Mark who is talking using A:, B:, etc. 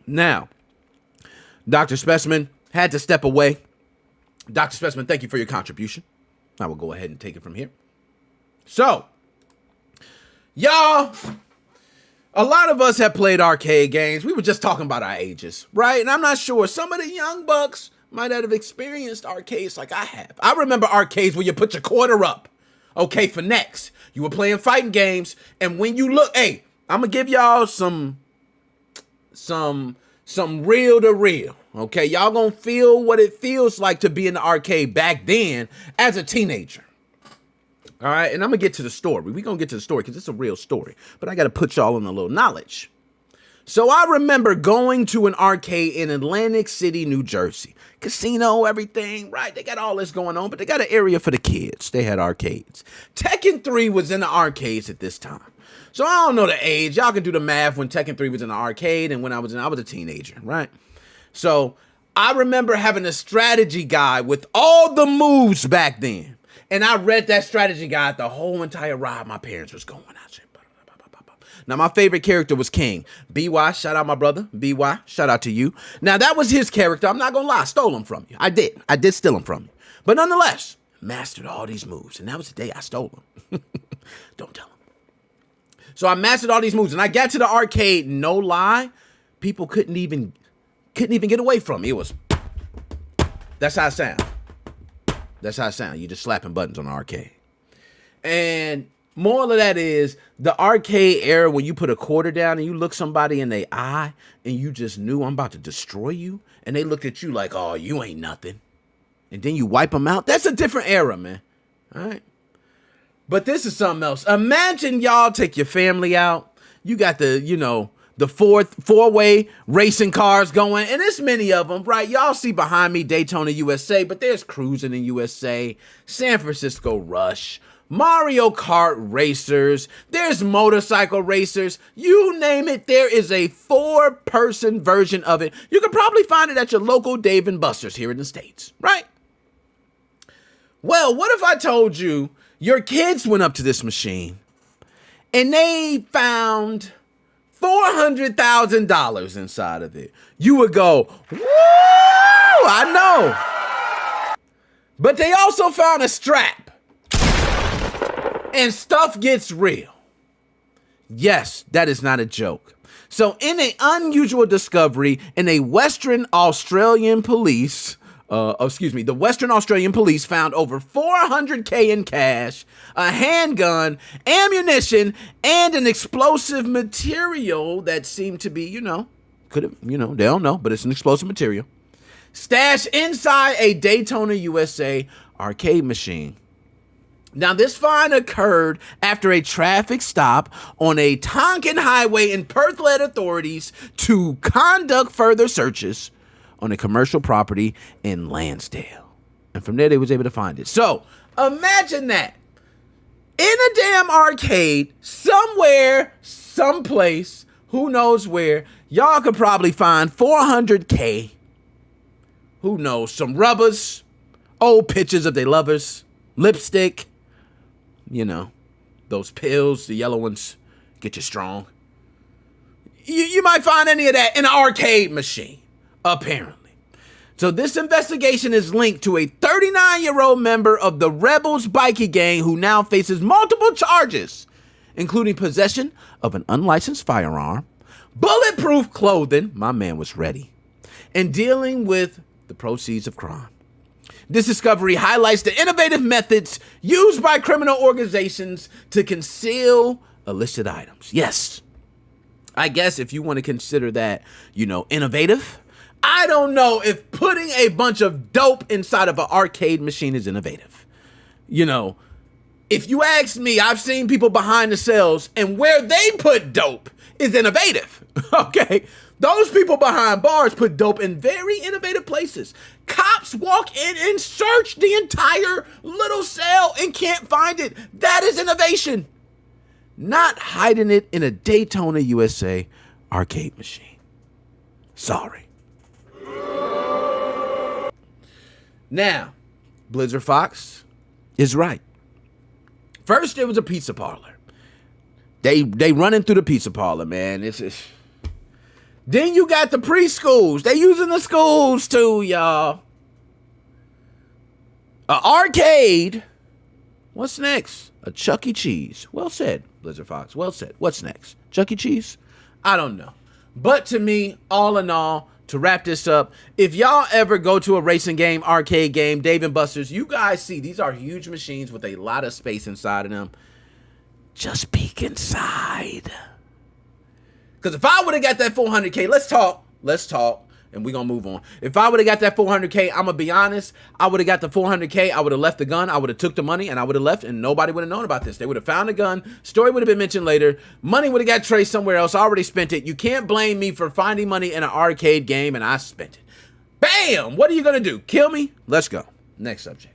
A: Now, Dr. Specimen had to step away. Dr. Specimen, thank you for your contribution. I will go ahead and take it from here. So, y'all, a lot of us have played arcade games. We were just talking about our ages, right? And I'm not sure. Some of the young bucks might have experienced arcades like I have. I remember arcades where you put your quarter up, okay, for next. You were playing fighting games, and when you look, hey, I'm gonna give y'all some real to real, okay? Y'all gonna feel what it feels like to be in the arcade back then as a teenager. All right, and I'm gonna get to the story. We're gonna get to the story because it's a real story, but I gotta put y'all on a little knowledge. So I remember going to an arcade in Atlantic City, New Jersey. Casino, everything, right? They got all this going on, but they got an area for the kids. They had arcades. Tekken 3 was in the arcades at this time. So I don't know the age. Y'all can do the math when Tekken 3 was in the arcade and when I was a teenager, right? So I remember having a strategy guide with all the moves back then. And I read that strategy guide the whole entire ride my parents was going. Now, my favorite character was King. BY, shout out my brother. BY, shout out to you. Now, that was his character. I'm not going to lie. I stole him from you. I did steal him from you. But nonetheless, mastered all these moves. And that was the day I stole them. Don't tell him. So I mastered all these moves. And I got to the arcade, no lie, people couldn't even get away from me. It was, that's how it sound. That's how it sound. You just slapping buttons on the arcade. And moral of that is the arcade era when you put a quarter down and you look somebody in their eye and you just knew I'm about to destroy you. And they looked at you like, oh, you ain't nothing. And then you wipe them out. That's a different era, man. All right. But this is something else. Imagine y'all take your family out. You got the four-way racing cars going, and there's many of them, right? Y'all see behind me Daytona, USA, but there's Cruising in USA, San Francisco Rush, Mario Kart racers, there's motorcycle racers, you name it, there is a 4-person version of it. You can probably find it at your local Dave & Buster's here in the States, right? Well, what if I told you your kids went up to this machine and they found $400,000 inside of it? You would go, woo, I know. But they also found a strap. And stuff gets real. Yes, that is not a joke. So in an unusual discovery in a Western Australian police, the Western Australian police found over $400K in cash, a handgun, ammunition, and an explosive material that seemed to be, they don't know, but it's an explosive material, stashed inside a Daytona, USA arcade machine. Now, this find occurred after a traffic stop on a Tonkin highway, and Perth led authorities to conduct further searches on a commercial property in Lansdale. And from there, they was able to find it. So, imagine that. In a damn arcade, somewhere, someplace, who knows where, y'all could probably find $400K. Who knows? Some rubbers, old pictures of their lovers, lipstick, those pills, the yellow ones, get you strong. You might find any of that in an arcade machine, apparently. So this investigation is linked to a 39-year-old member of the Rebels bikie gang who now faces multiple charges, including possession of an unlicensed firearm, bulletproof clothing, my man was ready, and dealing with the proceeds of crime. This discovery highlights the innovative methods used by criminal organizations to conceal illicit items. Yes, I guess if you want to consider that, innovative, I don't know if putting a bunch of dope inside of an arcade machine is innovative. If you ask me, I've seen people behind the cells, and where they put dope is innovative, okay? Those people behind bars put dope in very innovative places. Cops walk in and search the entire little cell and can't find it. That is innovation. Not hiding it in a Daytona, USA arcade machine. Sorry. Now, Blizzard Fox is right. First, there was a pizza parlor. They running through the pizza parlor, man. Then you got the preschools. They using the schools too, y'all. An arcade. What's next? A Chuck E. Cheese. Well said, Blizzard Fox. Well said. What's next? Chuck E. Cheese? I don't know. But to me, all in all, to wrap this up, if y'all ever go to a racing game, arcade game, Dave & Buster's, you guys see these are huge machines with a lot of space inside of them. Just peek inside. Because if I would have got that 400K, let's talk, and we're going to move on. If I would have got that 400K, I'm going to be honest, I would have got the 400K, I would have left the gun, I would have took the money, and I would have left, and nobody would have known about this. They would have found the gun, story would have been mentioned later, money would have got traced somewhere else, I already spent it. You can't blame me for finding money in an arcade game, and I spent it. Bam! What are you going to do? Kill me? Let's go. Next subject.